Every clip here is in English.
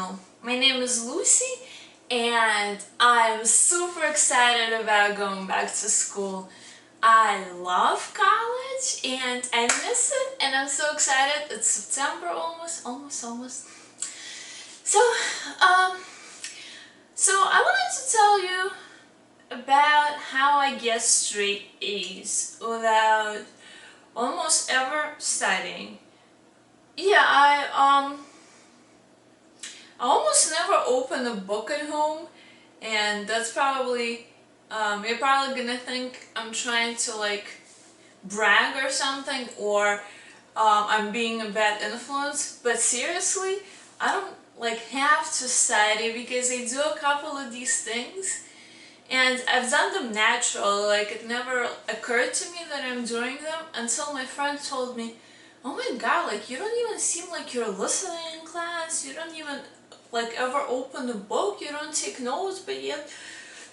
channel. My name is Lucy and I'm super excited about going back to school. I love college and I miss it and I'm so excited. It's September almost. So, I wanted to tell you about how I get straight A's without almost ever studying. Yeah, I almost never open a book at home, and that's probably, you're probably gonna think I'm trying to like brag or something, or I'm being a bad influence, but seriously, I don't like have to study because I do a couple of these things and I've done them naturally. Like, it never occurred to me that I'm doing them until my friend told me, oh my god, like you don't even seem like you're listening in class, you don't even like ever open a book, you don't take notes, but yet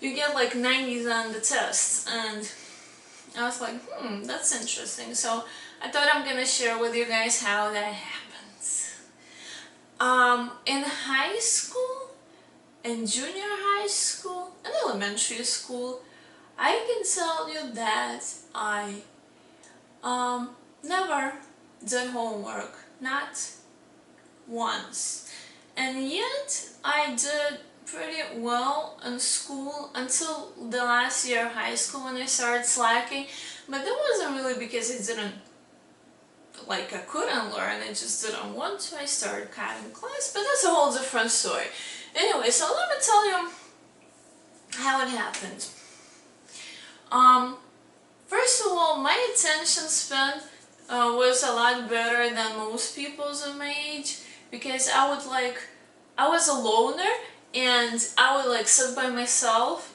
you get like 90s on the test. And I was like, that's interesting. So I thought I'm gonna share with you guys how that happens. In high school, in junior high school, in elementary school, I can tell you that I never did homework, not once. And yet I did pretty well in school until the last year of high school when I started slacking. But that wasn't really because I didn't, like I couldn't learn, I just didn't want to. I started cutting class, but that's a whole different story. Anyway, so let me tell you how it happened. First of all, my attention span was a lot better than most people's in my age, because I was a loner and I would like sit by myself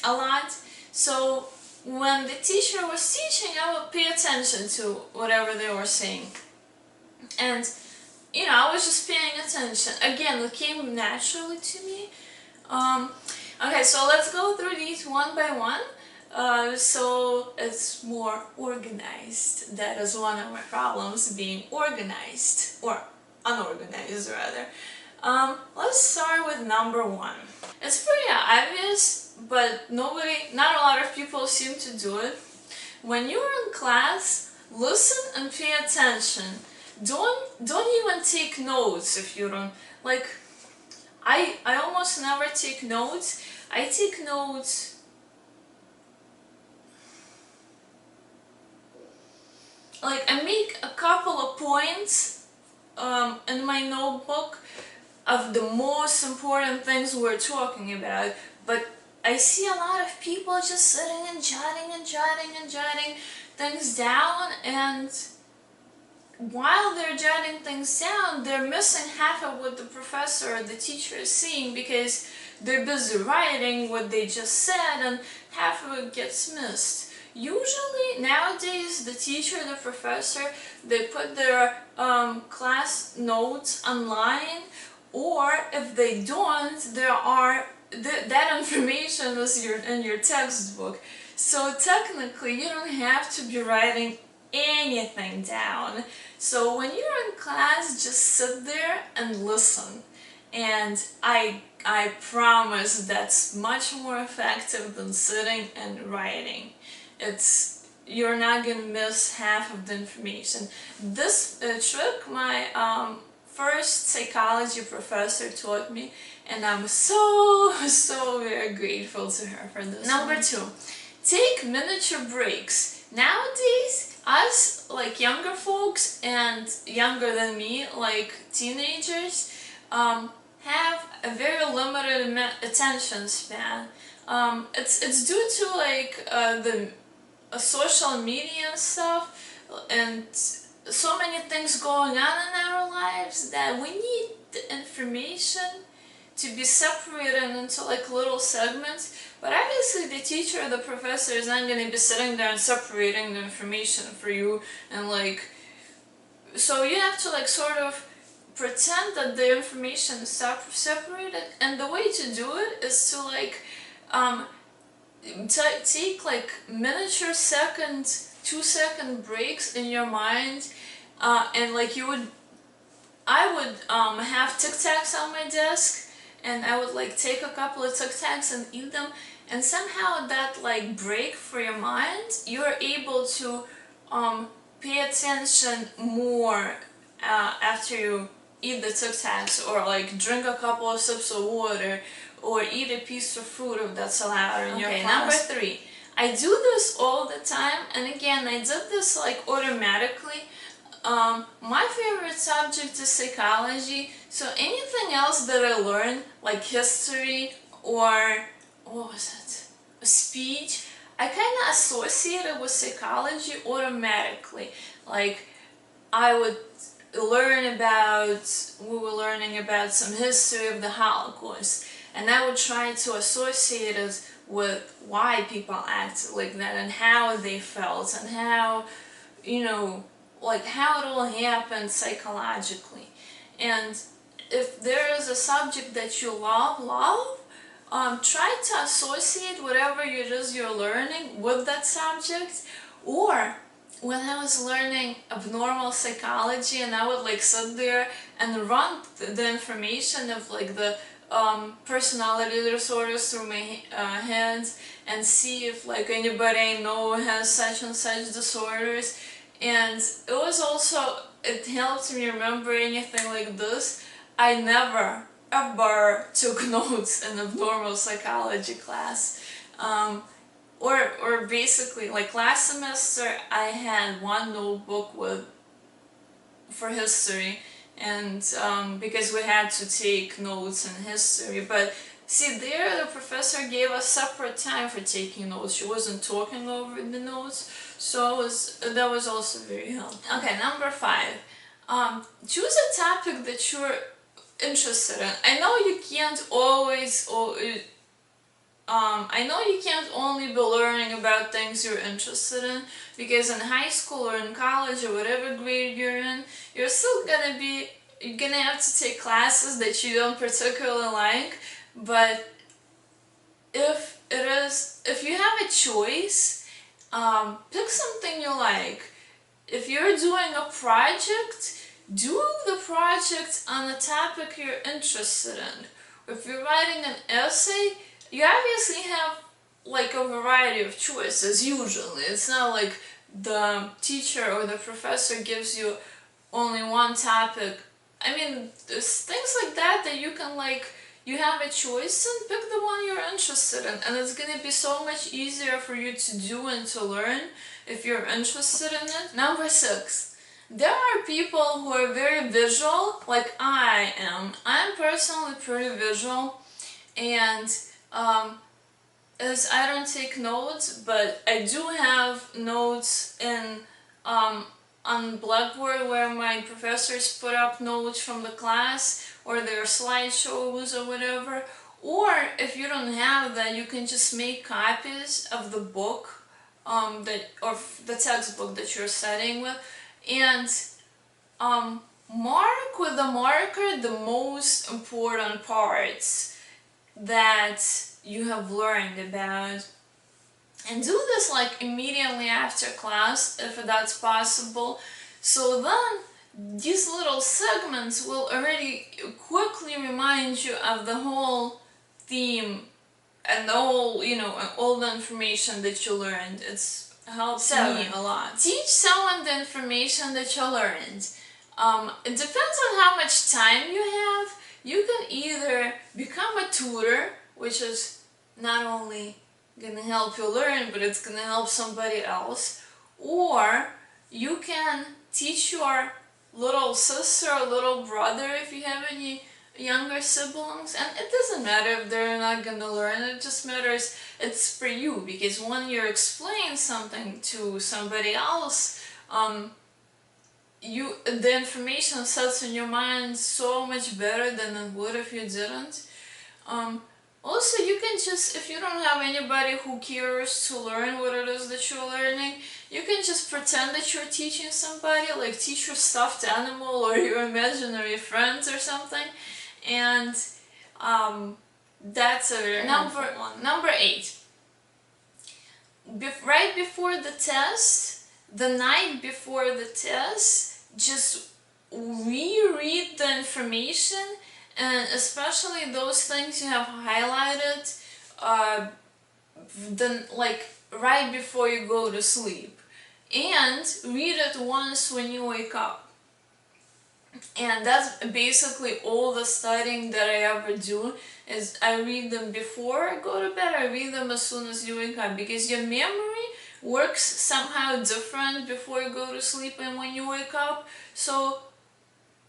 a lot. So when the teacher was teaching, I would pay attention to whatever they were saying. And you know, I was just paying attention. Again, it came naturally to me. Okay, so let's go through these one by one. So it's more organized. That is one of my problems, being organized, or unorganized rather. Let's start with number one. It's pretty obvious, but not a lot of people seem to do it. When you're in class, listen and pay attention. Don't even take notes if you don't like. I almost never take notes. I take notes like I make a couple of points in my notebook of the most important things we're talking about, but I see a lot of people just sitting and jotting things down, and while they're jotting things down, they're missing half of what the professor or the teacher is saying because they're busy writing what they just said, and half of it gets missed. Usually, nowadays, the teacher, the professor, they put their class notes online, or if they don't, that information is in your textbook. So technically, you don't have to be writing anything down. So when you're in class, just sit there and listen. And I promise that's much more effective than sitting and writing. You're not gonna miss half of the information. This trick my first psychology professor taught me, and I'm so very grateful to her for this. Number two, take miniature breaks. Nowadays, us like younger folks and younger than me, like teenagers, have a very limited attention span. It's due to like the social media and stuff, and so many things going on in our lives that we need the information to be separated into like little segments. But obviously the teacher or the professor is not going to be sitting there and separating the information for you, and like, so you have to like sort of pretend that the information is separated, and the way to do it is to like take like miniature 2-second breaks in your mind, and like you would I would have Tic Tacs on my desk, and I would like take a couple of Tic Tacs and eat them, and somehow that like break for your mind, you're able to pay attention more after you eat the Tic Tacs, or like drink a couple of sips of water, or eat a piece of fruit if that's allowed in your class. Number 3. I do this all the time, and again, I did this like automatically. My favorite subject is psychology, so anything else that I learn, like history or, what was it, speech, I kind of associate it with psychology automatically. Like, I would learn about, we were learning about some history of the Holocaust, and I would try to associate it with why people acted like that, and how they felt, and how, you know, like how it all happened psychologically. And if there is a subject that you love, try to associate whatever it is you're learning with that subject. Or when I was learning abnormal psychology, and I would like sit there and run the information of like the personality disorders through my head, and see if like anybody I know has such and such disorders. And it was also, it helped me remember anything like this. I never ever took notes in abnormal psychology class. Or basically, like last semester I had one notebook for history, and because we had to take notes in history. But see, there the professor gave us separate time for taking notes. She wasn't talking over the notes, so that was also very helpful. Okay, number 5. Choose a topic that you're interested in. I know you can't always, I know you can't only be learning about things you're interested in, because in high school or in college or whatever grade you're in, you're still you're gonna have to take classes that you don't particularly like. But if you have a choice, pick something you like. If you're doing a project, do the project on a topic you're interested in. If you're writing an essay, you obviously have like a variety of choices usually. It's not like the teacher or the professor gives you only one topic. I mean, there's things like that you can like, you have a choice, and pick the one you're interested in, and it's gonna be so much easier for you to do and to learn if you're interested in it. Number 6. There are people who are very visual, like I am. I'm personally pretty visual, and as I don't take notes, but I do have notes on Blackboard where my professors put up notes from the class, or their slideshows or whatever. Or if you don't have that, you can just make copies of the book or the textbook that you're studying with, and mark with a marker the most important parts that you have learned about. And do this like immediately after class if that's possible, so then these little segments will already quickly remind you of the whole theme and the whole, all the information that you learned. It's helps me a lot. Teach someone the information that you learned. It depends on how much time you have. You can either become a tutor, which is not only gonna help you learn, but it's gonna help somebody else, or you can teach your little sister or little brother if you have any younger siblings. And it doesn't matter if they're not gonna learn, it just matters it's for you, because when you explain something to somebody else, the information sets in your mind so much better than it would if you didn't. Also, you can just, if you don't have anybody who cares to learn what it is that you're learning, you can just pretend that you're teaching somebody, like teach your stuffed animal or your imaginary friends or something. And that's a very helpful one. Number 8. Right before the test, the night before the test, just reread the information, and especially those things you have highlighted, then like right before you go to sleep, and read it once when you wake up. And that's basically all the studying that I ever do, is I read them before I go to bed, I read them as soon as you wake up, because your memory works somehow different before you go to sleep and when you wake up. So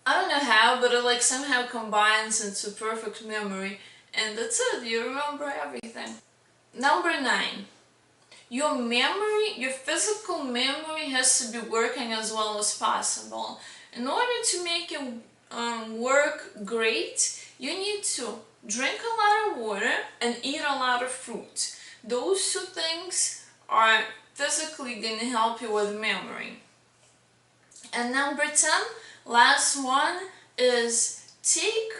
I don't know how, but it like somehow combines into perfect memory, and that's it, you remember everything. Number 9. Your physical memory has to be working as well as possible. In order to make it work great, you need to drink a lot of water and eat a lot of fruit. Those two things are physically going to help you with memory. And number 10, last one, is take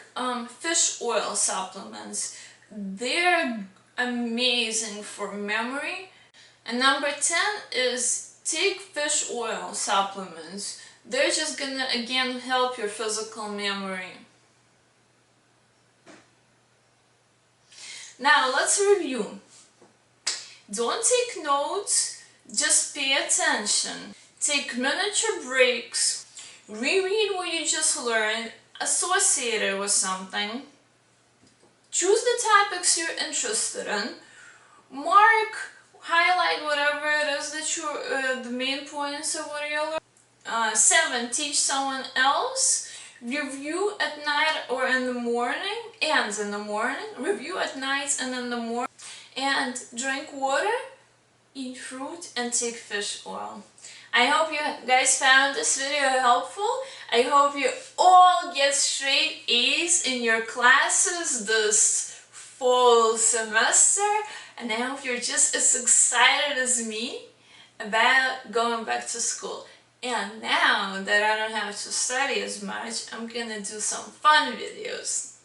fish oil supplements. They're amazing for memory. And number 10 is take fish oil supplements. They're just gonna again help your physical memory. Now let's review. Don't take notes, just pay attention. Take miniature breaks. Reread what you just learned, associate it with something. Choose the topics you're interested in. Highlight whatever it is that you're, the main points of what you learned. 7. Teach someone else. Review at night or in the morning, and in the morning. Review at night and in the morning. And drink water, eat fruit, and take fish oil. I hope you guys found this video helpful. I hope you all get straight A's in your classes this fall semester. And I hope you're just as excited as me about going back to school. And now that I don't have to study as much, I'm gonna do some fun videos.